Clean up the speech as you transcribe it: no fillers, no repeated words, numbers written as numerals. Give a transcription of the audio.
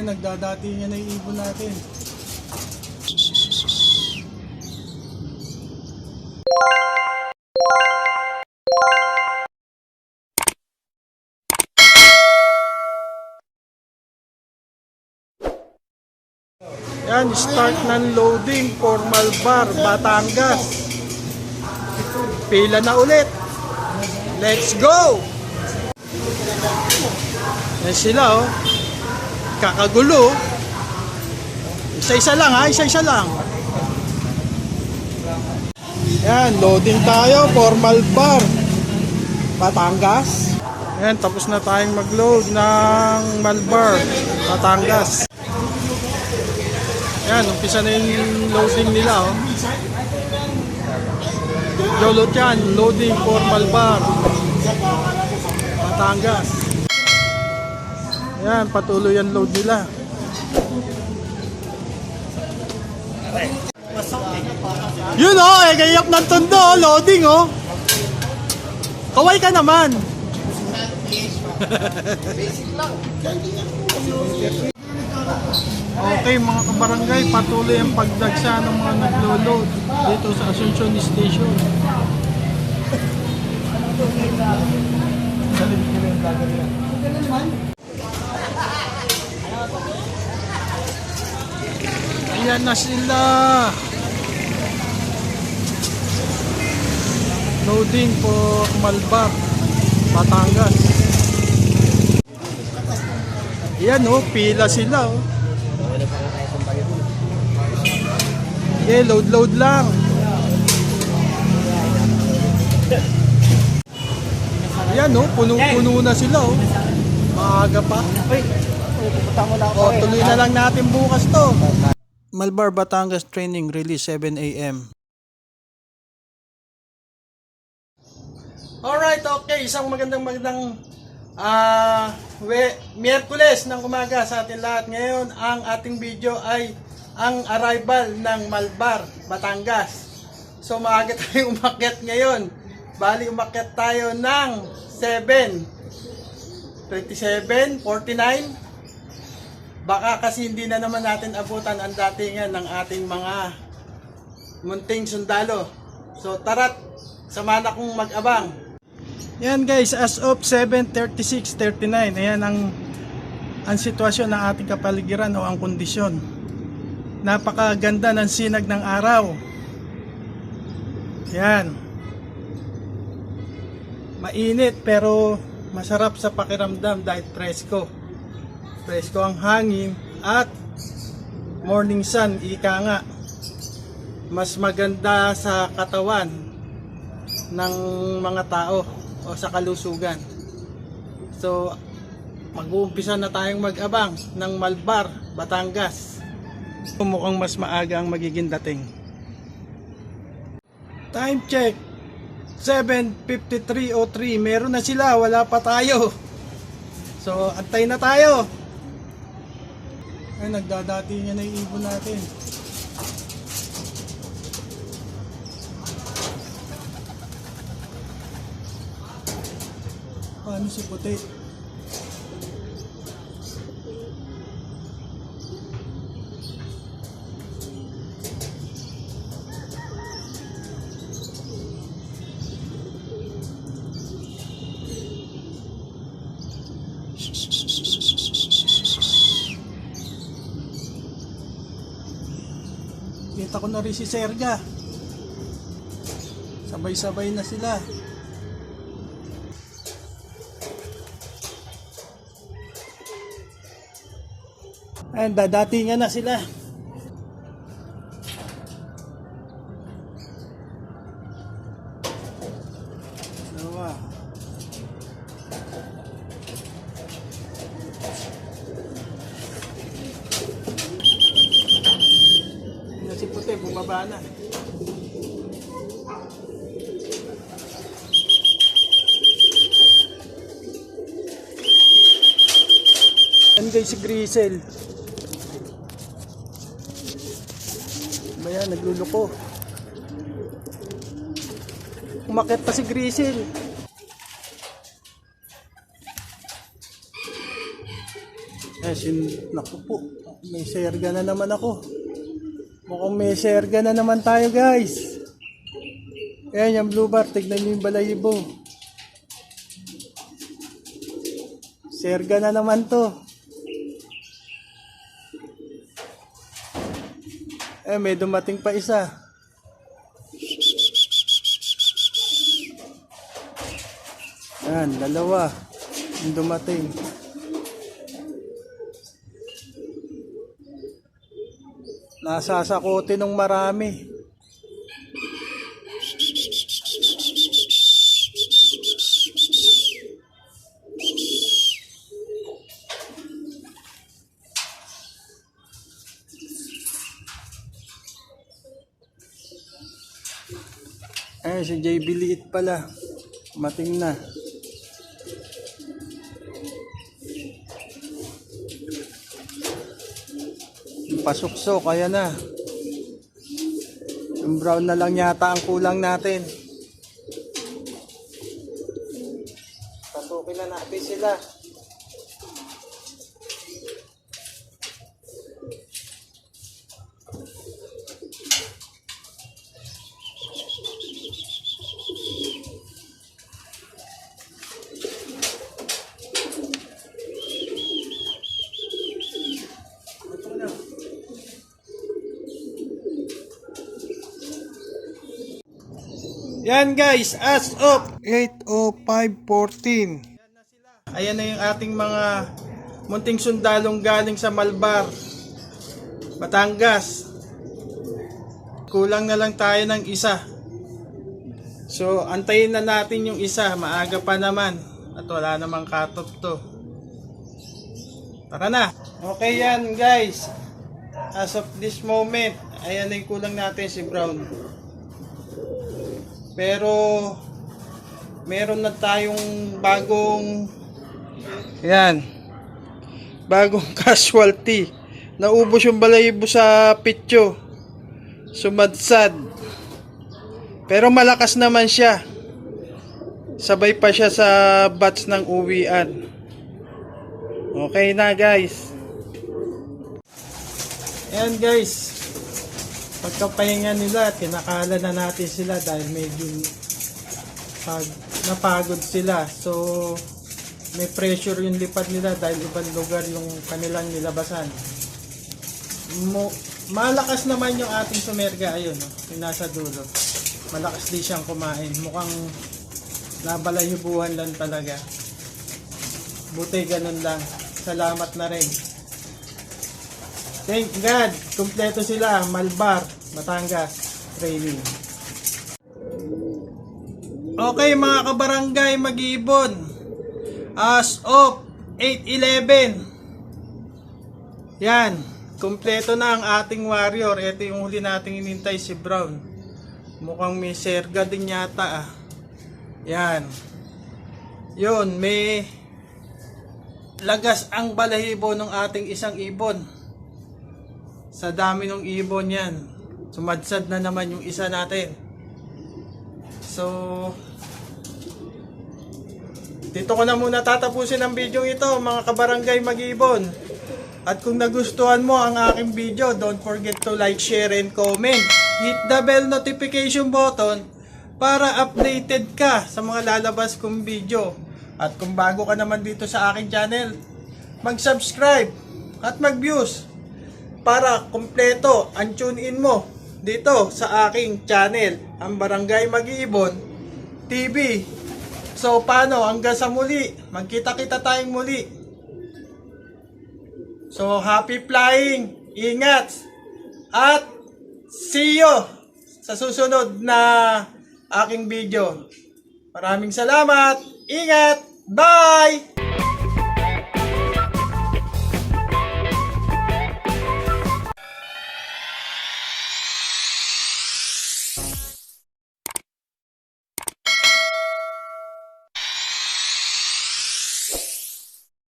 Ay, nagdadati niya na yung ibon natin. Yan, start ng loading for Malbar, Batangas. Pila na ulit. Let's go! Yan sila oh. Kakagulo. Isa-isa lang ha, isa-isa lang. Yan, loading tayo for Malbar, Batangas. Yan, tapos na tayong mag-load ng Malbar, Batangas. Yan, umpisa na yung loading nila oh. Jolot yan, loading for Malbar, Batangas. Yan, patuloy ang load nila. Yun oh, gayap ng tondo oh, loading oh. Kaway ka naman. Okay mga kabarangay, patuloy ang pagdagsa ng mga naglo-load dito sa Asuncion Station. Ayan na sila. Loading for Malbar, Batangas. Ayan oh, pila sila oh. Okay, load lang. Ayan oh, puno-puno na sila oh. Maaga pa. Oh, tuloy na lang natin bukas to. Malbar, Batangas training release 7 AM. Alright, okay. Isang magandang Miyerkules ng umaga sa atin lahat. Ngayon, ang ating video ay ang arrival ng Malbar, Batangas. So, maaga tayong umakyat ngayon. Bali, umakyat tayo ng 7:27, 49. Baka kasi hindi na naman natin abutan ang datingan ng ating mga munting sundalo. So, tara't samahan akong mag-abang. Yan guys, as of 7:36:39, ayan ang sitwasyon ng ating kapaligiran o ang kondisyon. Napakaganda ng sinag ng araw. Yan. Mainit pero masarap sa pakiramdam dahil presko. Presko ang hangin at morning sun, ika nga. Mas maganda sa katawan ng mga tao o sa kalusugan. So, mag-uumpisa na tayong mag-abang ng Malbar, Batangas. Mukhang mas maaga ang magiging dating. Time check 7:53:03. Meron na sila, wala pa tayo. So, antay na tayo. Ay, nagdadati niya na yung ibon natin. Paano si puti? Kita ko na rin si Serga. Sabay-sabay na sila. Ayan, dadatingan na sila. Dalawa. Yan si puti, bumaba na. Yan guys si Grisel. Ayan, nagluluko. Umakyat pa si Grisel. Naku po, may serga na naman ako. Mukhang may serga na naman tayo, guys. Ayan yung blue bar, tignan nyo yung balahibo. Serga na naman to. May dumating pa isa. Ayan, dalawa yung dumating. Nasasakote ng marami. Si JB Liit pala. Mating na. Pasuksok, kaya na. Yung brown na lang yata ang kulang natin. Pasukin na natin sila. Yan guys, as of 8:05:14. Ayan na yung ating mga munting sundalong galing sa Malbar, Batangas. Kulang na lang tayo ng isa. So antayin na natin yung isa, maaga pa naman at wala namang cut-off to. Tara na. Okay yan guys. As of this moment, ayan na yung kulang natin, si Brown. Pero meron na tayong bagong casualty. Naubos yung balahibo sa pityo. Sumadsad. Pero malakas naman siya. Sabay pa siya sa batch ng uwian. Okay na guys. Ayan guys. Pagkapahinga nila, tinakala na natin sila dahil medyo napagod sila. So, may pressure yung lipad nila dahil ibang lugar yung kanilang nilabasan. Malakas naman yung ating sumerga. Ayun, yung nasa dulo. Malakas din siyang kumain. Mukhang nabalahibuhan lang talaga. Buti ganun lang. Salamat na rin. Thank God, kumpleto sila, Malbar, Batangas, training. Okay mga kabarangay, mag-iibon. As of 8:11. Yan, kumpleto na ang ating warrior. Ito yung huli nating inintay, si Brown. Mukhang may serga din yata ah. Yan. Yun, may lagas ang balahibo ng ating isang ibon. Sa dami ng ibon yan, sumadsad na naman yung isa natin. So, dito ko na muna tatapusin ang video ito mga kabarangay mag-ibon. At kung nagustuhan mo ang aking video, don't forget to like, share, and comment. Hit the bell notification button para updated ka sa mga lalabas kong video. At kung bago ka naman dito sa aking channel, mag-subscribe at mag-views para kumpleto ang tune-in mo dito sa aking channel, ang Barangay Mag-iibon TV. So paano, hanggang sa muli, magkita-kita tayong muli. So happy flying, ingat, at see you sa susunod na aking video. Maraming salamat, ingat, bye!